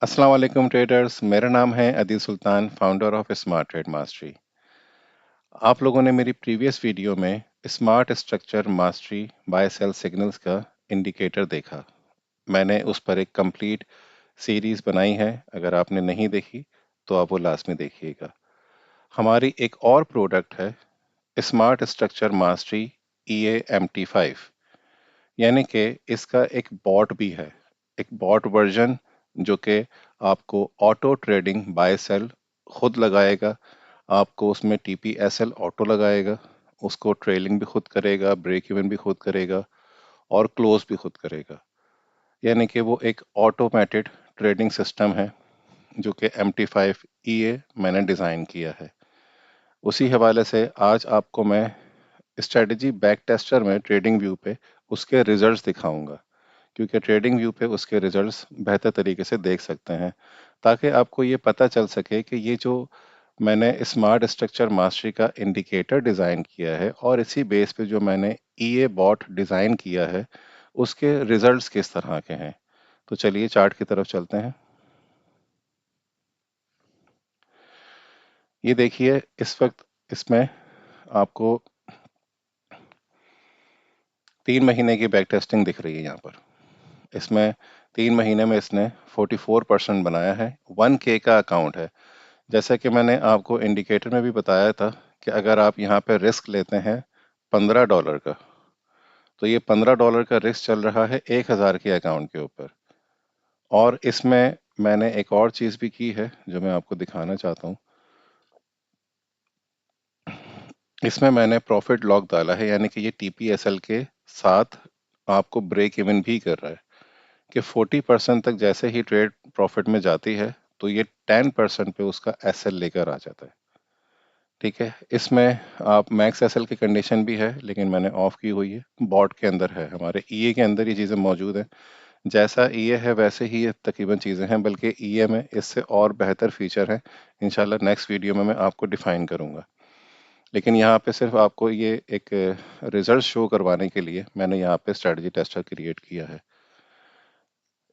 अस्सलाम वालेकुम ट्रेडर्स। मेरा नाम है Adeel Sultan, founder of smart trade mastery. आप लोगों ने मेरी प्रीवियस वीडियो में smart structure mastery buy sell signals का इंडिकेटर देखा। मैंने उस पर एक कंप्लीट सीरीज बनाई है। अगर आपने नहीं देखी तो आप वो लास्ट में देखिएगा। हमारी एक और प्रोडक्ट है स्मार्ट स्ट्रक्चर मास्टरी EA-MT5, यानी कि इसका एक बॉट भी है, एक बॉट वर्जन जो कि आपको ऑटो ट्रेडिंग बाय सेल खुद लगाएगा। आपको उसमें TPSL ऑटो लगाएगा, उसको ट्रेलिंग भी खुद करेगा, ब्रेक इवन भी खुद करेगा और क्लोज भी खुद करेगा। यानी कि वो एक ऑटोमेटेड ट्रेडिंग सिस्टम है जो कि MT5 EA मैंने डिज़ाइन किया है। उसी हवाले से आज आपको मैं स्ट्रेटजी बैक टेस्टर में ट्रेडिंग व्यू पे उसके रिजल्ट्स दिखाऊंगा, क्योंकि ट्रेडिंग व्यू पे उसके रिजल्ट्स बेहतर तरीके से देख सकते हैं, ताकि आपको ये पता चल सके कि ये जो मैंने स्मार्ट स्ट्रक्चर मास्टरी का इंडिकेटर डिज़ाइन किया है और इसी बेस पे जो मैंने EA बॉट डिज़ाइन किया है उसके रिजल्ट्स किस तरह के हैं। तो चलिए चार्ट की तरफ चलते हैं। ये देखिए, इस वक्त इसमें आपको 3 महीने की बैक टेस्टिंग दिख रही है। यहाँ पर इसमें 3 महीने में इसने 44% बनाया है। 1K का अकाउंट है। जैसा कि मैंने आपको इंडिकेटर में भी बताया था कि अगर आप यहाँ पे रिस्क लेते हैं $15 का, तो ये $15 का रिस्क चल रहा है 1000 के अकाउंट के ऊपर। और इसमें मैंने एक और चीज़ भी की है जो मैं आपको दिखाना चाहता हूँ। इसमें मैंने प्रॉफिट लॉक डाला है, यानी कि ये TPSL के साथ आपको ब्रेक इवन भी कर रहा है कि 40% तक जैसे ही ट्रेड प्रॉफिट में जाती है तो ये 10% पे उसका SL लेकर आ जाता है। ठीक है, इसमें आप मैक्स एसएल की कंडीशन भी है, लेकिन मैंने ऑफ की हुई है। बॉट के अंदर है, हमारे EA के अंदर ये चीज़ें मौजूद हैं। जैसा EA है वैसे ही ये तकरीबन चीज़ें हैं, बल्कि EA में इससे और बेहतर फीचर हैं। इंशाल्लाह नेक्स्ट वीडियो में मैं आपको डिफाइन करूंगा। लेकिन यहाँ पे सिर्फ आपको ये एक रिजल्ट शो करवाने के लिए मैंने यहाँ पे स्ट्रेटजी टेस्टर क्रिएट किया है।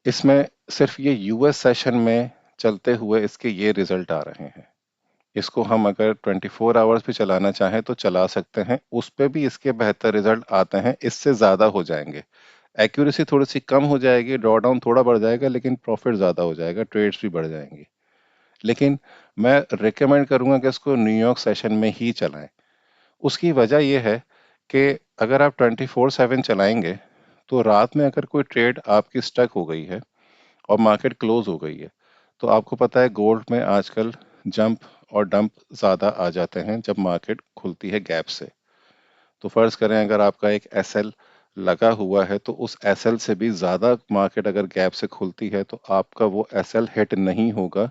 इसमें सिर्फ ये US सेशन में चलते हुए इसके ये रिजल्ट आ रहे हैं। इसको हम अगर 24 आवर्स भी चलाना चाहें तो चला सकते हैं, उस पे भी इसके बेहतर रिजल्ट आते हैं, इससे ज़्यादा हो जाएंगे। एक्यूरेसी थोड़ी सी कम हो जाएगी, ड्रॉ डाउन थोड़ा बढ़ जाएगा, लेकिन प्रॉफिट ज़्यादा हो जाएगा, ट्रेड्स भी बढ़ जाएंगे। लेकिन मैं रिकमेंड करूंगा कि इसको न्यूयॉर्क सेशन में ही चलाएं। उसकी वजह यह है कि अगर आप 24/7 चलाएंगे तो रात में अगर कोई ट्रेड आपकी स्टक हो गई है और मार्केट क्लोज हो गई है, तो आपको पता है गोल्ड में आजकल जंप और डंप ज़्यादा आ जाते हैं जब मार्केट खुलती है गैप से। तो फर्ज करें अगर आपका एक SL लगा हुआ है तो उस SL से भी ज़्यादा मार्केट अगर गैप से खुलती है तो आपका वो SL हिट नहीं होगा।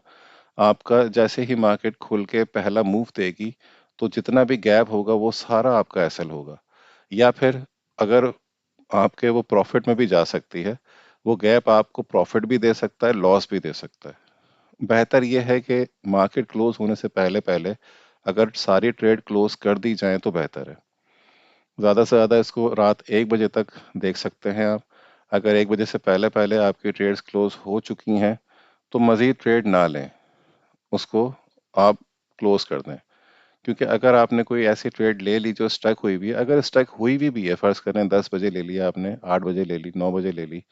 आपका जैसे ही मार्केट खुल के पहला मूव देगी तो जितना भी गैप होगा वो सारा आपका SL होगा। या फिर अगर आपके वो प्रॉफिट में भी जा सकती है, वो गैप आपको प्रॉफिट भी दे सकता है, लॉस भी दे सकता है। बेहतर यह है कि मार्केट क्लोज होने से पहले पहले अगर सारी ट्रेड क्लोज कर दी जाए तो बेहतर है। ज़्यादा से ज़्यादा इसको रात 1 बजे तक देख सकते हैं आप। अगर 1 बजे से पहले पहले आपकी ट्रेड्स क्लोज हो चुकी हैं तो मज़ीद ट्रेड ना लें, उसको आप क्लोज कर दें। क्योंकि अगर आपने कोई ऐसी ट्रेड ले ली जो स्टक हुई भी है, अगर स्टक हुई भी है, फ़र्ज़ करें 10 बजे ले लिया आपने, 8 बजे ले ली, 9 बजे ले ली,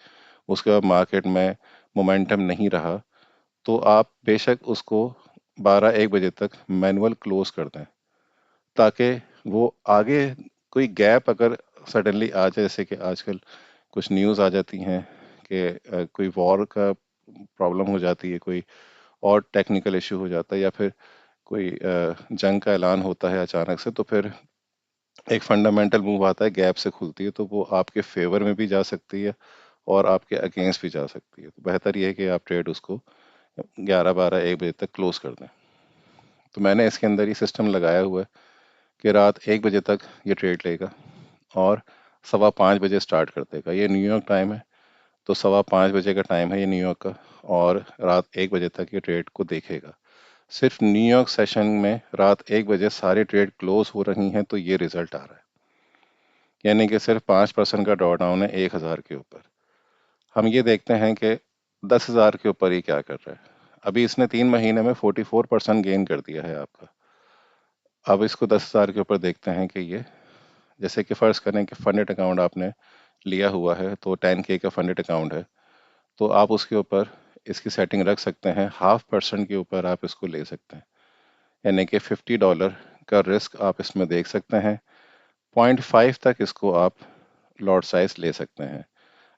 उसके बाद मार्केट में मोमेंटम नहीं रहा, तो आप बेशक उसको 12-1 बजे तक मैनुअल क्लोज कर दें, ताकि वो आगे कोई गैप अगर सडनली आ जाए, जैसे कि आजकल कुछ न्यूज़ आ जाती हैं कि कोई वॉर का प्रॉब्लम हो जाती है, कोई और टेक्निकल इशू हो जाता है, या फिर कोई जंग का ऐलान होता है अचानक से, तो फिर एक फंडामेंटल मूव आता है, गैप से खुलती है, तो वो आपके फेवर में भी जा सकती है और आपके अगेंस्ट भी जा सकती है। तो बेहतर ये है कि आप ट्रेड उसको 11-12-1 बजे तक क्लोज कर दें। तो मैंने इसके अंदर ये सिस्टम लगाया हुआ है कि रात 1 बजे तक ये ट्रेड लेगा और 5:15 बजे स्टार्ट कर देगा। ये न्यूयॉर्क टाइम है, तो 5:15 बजे का टाइम है ये न्यूयॉर्क का, और रात 1 बजे तक ये ट्रेड को देखेगा। सिर्फ न्यूयॉर्क सेशन में रात 1 बजे सारी ट्रेड क्लोज हो रही हैं तो ये रिजल्ट आ रहा है। यानी कि सिर्फ 5% का ड्रॉ डाउन है 1000 के ऊपर। हम ये देखते हैं कि 10,000 के ऊपर ये क्या कर रहा है। अभी इसने 3 महीने में 44% गेन कर दिया है आपका। अब इसको 10,000 के ऊपर देखते हैं कि ये, जैसे कि फर्ज करें कि फंडेड अकाउंट आपने लिया हुआ है, तो 10K का फंडेड अकाउंट है, तो आप उसके ऊपर इसकी सेटिंग रख सकते हैं, 0.5% के ऊपर आप इसको ले सकते हैं, यानी कि $50 का रिस्क आप इसमें देख सकते हैं। 0.5 तक इसको आप लॉट साइज ले सकते हैं।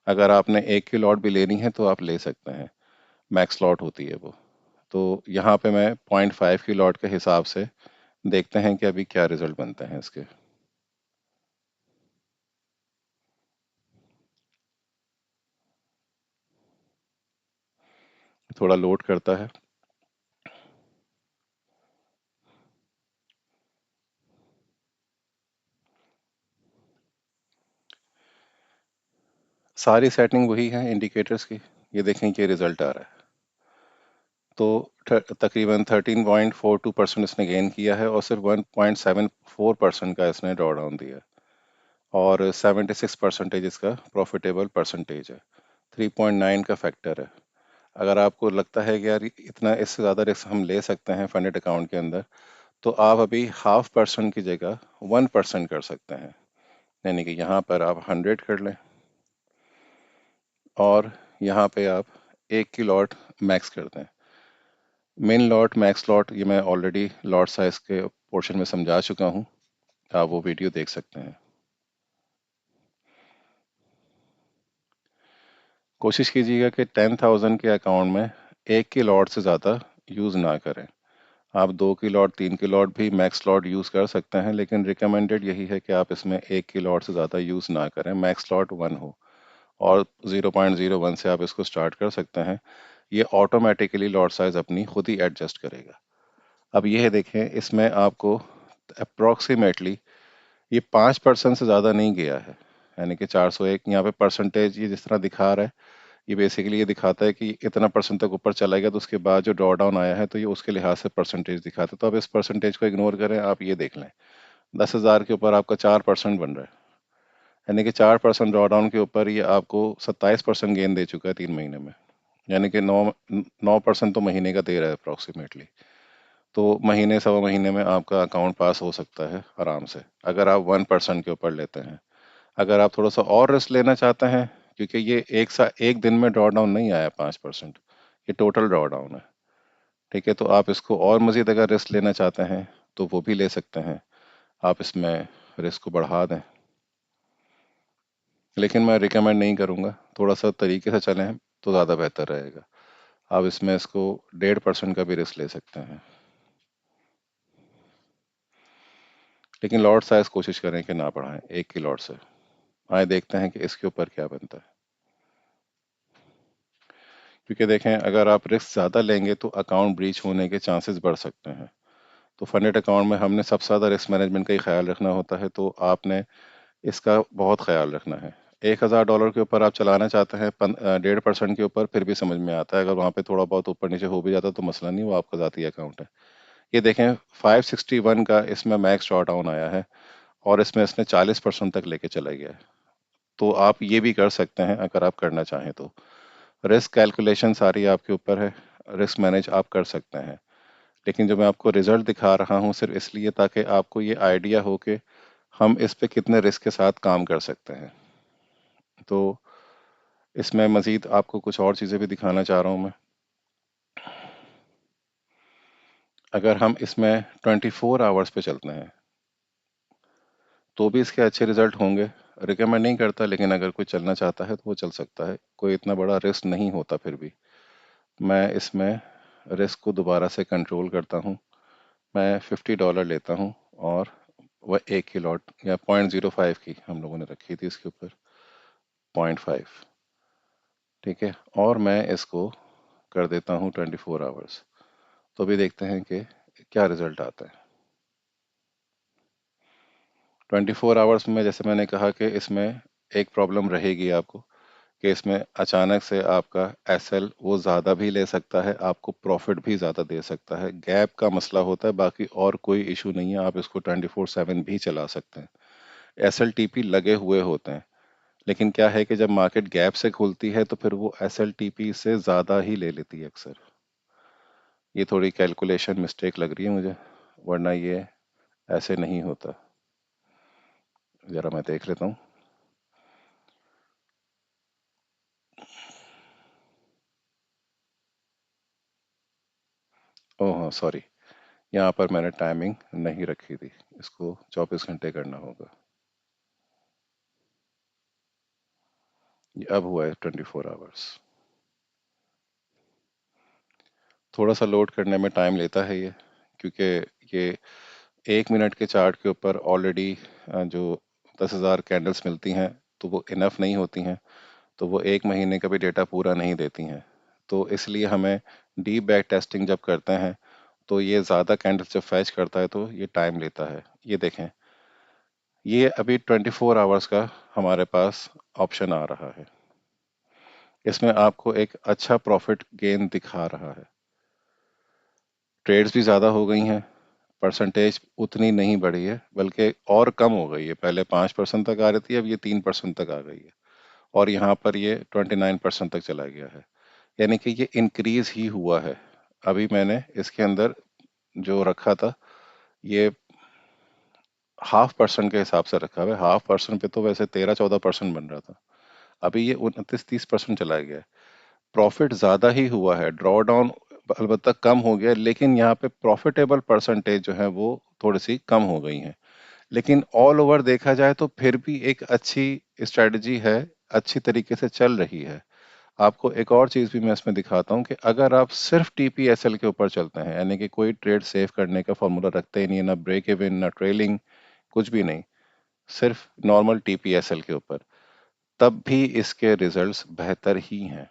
अगर आपने 1 की लॉट भी लेनी है तो आप ले सकते हैं, मैक्स लॉट होती है वो। तो यहाँ पे मैं 0.5 की लॉट के हिसाब से देखते हैं कि अभी क्या रिजल्ट बनते हैं इसके। थोड़ा लोड करता है। सारी सेटिंग वही है इंडिकेटर्स की। ये देखें कि रिजल्ट आ रहा है। तो तकरीबन 13.42% इसने गेन किया है और सिर्फ 1.74% का इसने ड्रॉ डाउन दिया है, और 76% इसका प्रॉफिटेबल परसेंटेज है। 3.9 का फैक्टर है। अगर आपको लगता है कि यार इतना इससे ज़्यादा रिस्क हम ले सकते हैं फंडेड अकाउंट के अंदर, तो आप अभी 0.5% की जगह 1% कर सकते हैं, यानी कि यहाँ पर आप 100 कर लें और यहाँ पे आप 1 की लॉट मैक्स कर दें। मेन लॉट मैक्स लॉट ये मैं ऑलरेडी लॉट साइज के पोर्शन में समझा चुका हूँ, आप वो वीडियो देख सकते हैं। कोशिश कीजिएगा कि 10,000 के अकाउंट में 1 की लॉट से ज़्यादा यूज़ ना करें। आप 2 की लॉट 3 की लॉट भी मैक्स लॉट यूज़ कर सकते हैं, लेकिन रिकमेंडेड यही है कि आप इसमें 1 की लॉट से ज़्यादा यूज़ ना करें, मैक्स लॉट 1 हो, और 0.01 से आप इसको स्टार्ट कर सकते हैं। ये ऑटोमेटिकली लॉट साइज अपनी खुद ही एडजस्ट करेगा। अब ये देखें, इसमें आपको अप्रोक्सीमेटली ये 5% से ज़्यादा नहीं गया है, यानी कि 401। यहाँ पे परसेंटेज ये जिस तरह दिखा रहा है, ये बेसिकली ये दिखाता है कि इतना परसेंट तक ऊपर चला गया, तो उसके बाद जो ड्रॉ डाउन आया है तो ये उसके लिहाज से परसेंटेज दिखाता है। तो आप इस परसेंटेज को इग्नोर करें, आप ये देख लें 10,000 के ऊपर आपका 4% बन रहा है, यानी कि 4% ड्रॉ डाउन के ऊपर ये आपको 27% गेन दे चुका है 3 महीने में, यानी कि 9% तो महीने का दे रहा है अप्रॉक्सीमेटली। तो महीने सवा महीने में आपका अकाउंट पास हो सकता है आराम से, अगर आप 1% के ऊपर लेते हैं। अगर आप थोड़ा सा और रिस्क लेना चाहते हैं, क्योंकि ये एक दिन में ड्रॉ डाउन नहीं आया 5%, ये टोटल ड्रॉ डाउन है, ठीक है, तो आप इसको और मज़ीद अगर रिस्क लेना चाहते हैं तो वो भी ले सकते हैं, आप इसमें रिस्क को बढ़ा दें, लेकिन मैं रिकमेंड नहीं करूँगा। थोड़ा सा तरीके से चलें तो ज़्यादा बेहतर रहेगा। आप इसमें इसको 1.5% का भी रिस्क ले सकते हैं, लेकिन लॉट साइज कोशिश करें कि ना बढ़ाएं 1 की लॉट से। आए देखते हैं कि इसके ऊपर क्या बनता है। क्योंकि देखें, अगर आप रिस्क ज़्यादा लेंगे तो अकाउंट ब्रीच होने के चांसेस बढ़ सकते हैं। तो फंडेड अकाउंट में हमने सबसे ज़्यादा रिस्क मैनेजमेंट का ही ख्याल रखना होता है, तो आपने इसका बहुत ख्याल रखना है। $1,000 के ऊपर आप चलाना चाहते हैं 1.5% के ऊपर, फिर भी समझ में आता है। अगर वहाँ पे थोड़ा बहुत ऊपर नीचे हो भी जाता तो मसला नहीं, वो आपका ज़ाती अकाउंट है। ये देखें, 561 का इसमें मैक्स ड्रॉ डाउन आया है, और इसमें इसने 40% तक लेके चला गया है। तो आप ये भी कर सकते हैं अगर आप करना चाहें तो। रिस्क कैलकुलेशन सारी आपके ऊपर है, रिस्क मैनेज आप कर सकते हैं, लेकिन जो मैं आपको रिजल्ट दिखा रहा हूँ सिर्फ इसलिए ताकि आपको ये आइडिया हो कि हम इस पे कितने रिस्क के साथ काम कर सकते हैं। तो इसमें मज़ीद आपको कुछ और चीज़ें भी दिखाना चाह रहा हूँ मैं। अगर हम इसमें 24 आवर्स पे चलते हैं तो भी इसके अच्छे रिजल्ट होंगे। रिकमेंड नहीं करता, लेकिन अगर कोई चलना चाहता है तो वो चल सकता है, कोई इतना बड़ा रिस्क नहीं होता। फिर भी मैं इसमें रिस्क को दोबारा से कंट्रोल करता हूँ। मैं $50 लेता हूँ, और वह 1 की लॉट या 0.05 की हम लोगों ने रखी थी इसके ऊपर, 0.5, ठीक है, और मैं इसको कर देता हूँ 24 आवर्स। तो अभी देखते हैं कि क्या रिजल्ट आता है। 24 आवर्स में जैसे मैंने कहा कि इसमें एक प्रॉब्लम रहेगी आपको, कि इसमें अचानक से आपका एसएल वो ज़्यादा भी ले सकता है, आपको प्रॉफिट भी ज़्यादा दे सकता है। गैप का मसला होता है, बाकी और कोई इशू नहीं है। आप इसको 24/7 भी चला सकते हैं। एसएल टीपी लगे हुए होते हैं, लेकिन क्या है कि जब मार्केट गैप से खुलती है तो फिर वो एसएलटीपी से ज़्यादा ही ले लेती है अक्सर। ये थोड़ी कैलकुलेशन मिस्टेक लग रही है मुझे, वरना ये ऐसे नहीं होता। ज़रा मैं देख लेता हूँ। ओह हाँ, सॉरी, यहाँ पर मैंने टाइमिंग नहीं रखी थी, इसको 24 घंटे करना होगा। ये अब हुआ है 24 आवर्स। थोड़ा सा लोड करने में टाइम लेता है ये, क्योंकि ये 1 मिनट के चार्ट के ऊपर ऑलरेडी जो 10,000 कैंडल्स मिलती हैं तो वो इनफ नहीं होती हैं, तो वो 1 महीने का भी डेटा पूरा नहीं देती हैं। तो इसलिए हमें डीप बैक टेस्टिंग जब करते हैं तो ये ज़्यादा कैंडल्स जब फैच करता है तो ये टाइम लेता है। ये देखें, ये अभी 24 आवर्स का हमारे पास ऑप्शन आ रहा है। इसमें आपको एक अच्छा प्रॉफिट गेन दिखा रहा है। ट्रेड्स भी ज़्यादा हो गई हैं, परसेंटेज उतनी नहीं बढ़ी है, बल्कि और कम हो गई है। पहले 5% तक आ रही थी, अब ये 3% तक आ गई है, और यहाँ पर ये 29% तक चला गया है। यानी कि ये इंक्रीज ही हुआ है। अभी मैंने इसके अंदर जो रखा था, ये 0.5% के हिसाब से रखा हुआ है। 0.5% पे तो वैसे 13-14% बन रहा था, अभी ये 29-30% चला गया है। प्रॉफिट ज़्यादा ही हुआ है, ड्रॉ डाउन अलबत्ता कम हो गया, लेकिन यहाँ पे प्रॉफिटेबल परसेंटेज जो है वो थोड़ी सी कम हो गई हैं। लेकिन ऑल ओवर देखा जाए तो फिर भी एक अच्छी स्ट्रेटजी है, अच्छी तरीके से चल रही है। आपको एक और चीज़ भी मैं इसमें दिखाता हूँ कि अगर आप सिर्फ टीपीएसएल के ऊपर चलते हैं, यानी कि कोई ट्रेड सेव करने का फॉर्मूला रखते ही नहीं है, ना ब्रेक इवन ना ट्रेलिंग, कुछ भी नहीं, सिर्फ नॉर्मल टीपीएसएल के ऊपर, तब भी इसके रिजल्ट्स बेहतर ही हैं।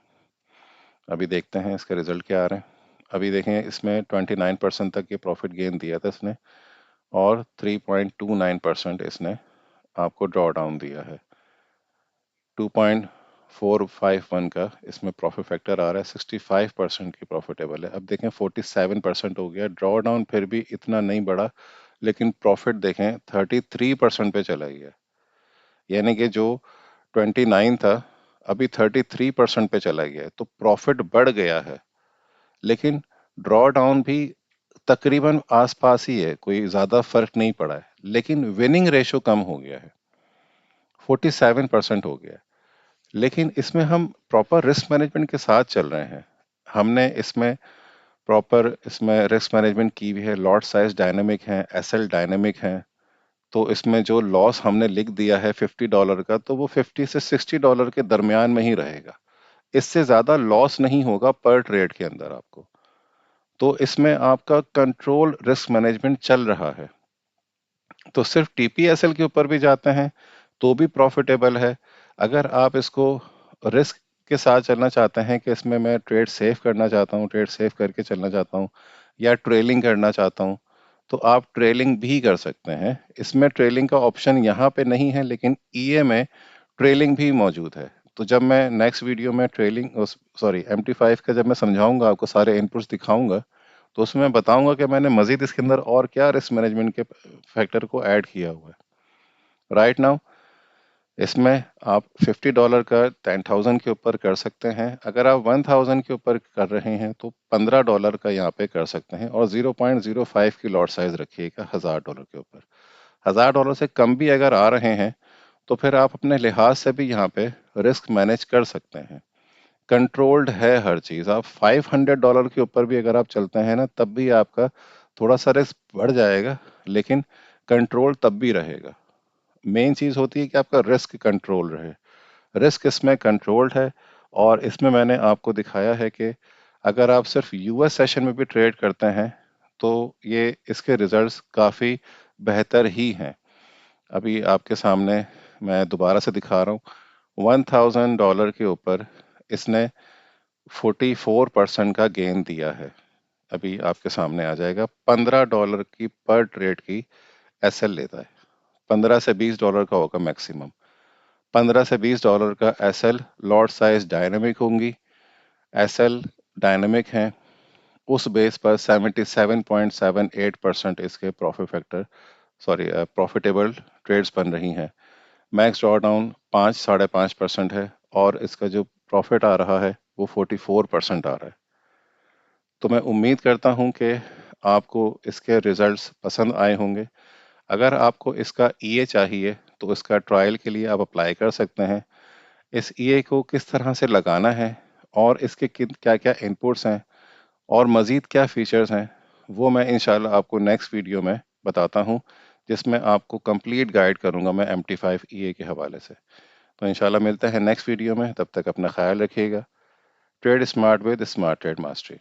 अभी देखते हैं इसके रिजल्ट क्या आ रहे हैं। अभी देखें, इसमें 29% तक ये प्रॉफिट गेन दिया था इसने, और 3.29% इसने आपको ड्रॉ डाउन दिया है। 2.451 का इसमें प्रॉफिट फैक्टर आ रहा है, 65% की प्रॉफिटेबल है। अब देखें 47% हो गया, ड्रॉ डाउन फिर भी इतना नहीं बढ़ा, लेकिन प्रॉफिट देखें 33% पे चला गया। यानी कि जो 29 था, अभी 33% पे चला गया है, तो प्रॉफिट बढ़ गया है। लेकिन ड्रॉ डाउन भी तकरीबन आसपास ही है, कोई ज़्यादा फर्क नहीं पड़ा है, लेकिन विनिंग रेशो कम हो गया है, 47% हो गया है। लेकिन इसमें हम प्रॉपर रिस्क मैनेजमेंट के साथ चल रहे हैं। हमने इसमें प्रॉपर इसमें रिस्क मैनेजमेंट की भी है, लॉट साइज डायनेमिक है, एसएल डायनेमिक है। तो इसमें जो लॉस हमने लिख दिया है $50 का, तो वो 50 से $60 के दरमियान में ही रहेगा। इससे ज़्यादा लॉस नहीं होगा पर ट्रेड के अंदर आपको। तो इसमें आपका कंट्रोल रिस्क मैनेजमेंट चल रहा है। तो सिर्फ टीपीएसएल के ऊपर भी जाते हैं तो भी प्रॉफिटेबल है। अगर आप इसको रिस्क के साथ चलना चाहते हैं कि इसमें मैं ट्रेड सेफ करना चाहता हूँ, ट्रेड सेफ करके चलना चाहता हूँ, या ट्रेलिंग करना चाहता हूँ, तो आप ट्रेलिंग भी कर सकते हैं। इसमें ट्रेलिंग का ऑप्शन यहाँ पे नहीं है, लेकिन ईए में ट्रेलिंग भी मौजूद है। तो जब मैं नेक्स्ट वीडियो में ट्रेलिंग, सॉरी, MT5 का जब मैं समझाऊंगा, आपको सारे इनपुट्स दिखाऊंगा, तो उसमें मैं बताऊंगा कि मैंने मजीद इसके अंदर और क्या रिस्क मैनेजमेंट के फैक्टर को ऐड किया हुआ है। राइट नाउ इसमें आप $50 का 10,000 के ऊपर कर सकते हैं। अगर आप 1,000 के ऊपर कर रहे हैं तो $15 का यहाँ पे कर सकते हैं, और 0.05 की लॉट साइज रखिएगा $1,000 के ऊपर। $1,000 से कम भी अगर आ रहे हैं तो फिर आप अपने लिहाज से भी यहाँ पे रिस्क मैनेज कर सकते हैं। कंट्रोल्ड है हर चीज। आप $500 के ऊपर भी अगर आप चलते हैं ना, तब भी आपका थोड़ा सा रिस्क बढ़ जाएगा, लेकिन कंट्रोल तब भी रहेगा। मेन चीज होती है कि आपका रिस्क कंट्रोल रहे। रिस्क इसमें कंट्रोल्ड है, और इसमें मैंने आपको दिखाया है कि अगर आप सिर्फ यूएस सेशन में भी ट्रेड करते हैं तो ये इसके रिजल्ट्स काफ़ी बेहतर ही हैं। अभी आपके सामने मैं दोबारा से दिखा रहा हूँ, $1,000 के ऊपर इसने 44% का गेन दिया है। अभी आपके सामने आ जाएगा। $15 की पर ट्रेड की एसएल लेता है, $15 से $20 का होगा मैक्सिमम। $15 से $20 का एसएल, लॉट साइज डायनेमिक होंगी, एसएल डायनेमिक हैं, उस बेस पर 77.78% इसके profit factor, sorry, profitable trades बन रही हैं। मैक्स ड्रॉ डाउन 5 साढ़े 5% है और इसका जो प्रॉफिट आ रहा है वो 44% आ रहा है। तो मैं उम्मीद करता हूँ कि आपको इसके रिजल्ट्स पसंद आए होंगे। अगर आपको इसका ईए चाहिए तो इसका ट्रायल के लिए आप अप्लाई कर सकते हैं। इस ईए को किस तरह से लगाना है और इसके किन क्या-क्या इनपुट्स हैं और मज़ीद क्या फीचर्स हैं, वो मैं इंशाल्लाह आपको नेक्स्ट वीडियो में बताता हूँ, जिसमें आपको कंप्लीट गाइड करूँगा मैं MT5 ईए के हवाले से। तो इंशाल्लाह मिलते हैं नेक्स्ट वीडियो में, तब तक अपना ख्याल रखिएगा। Trade smart with smart trade mastery.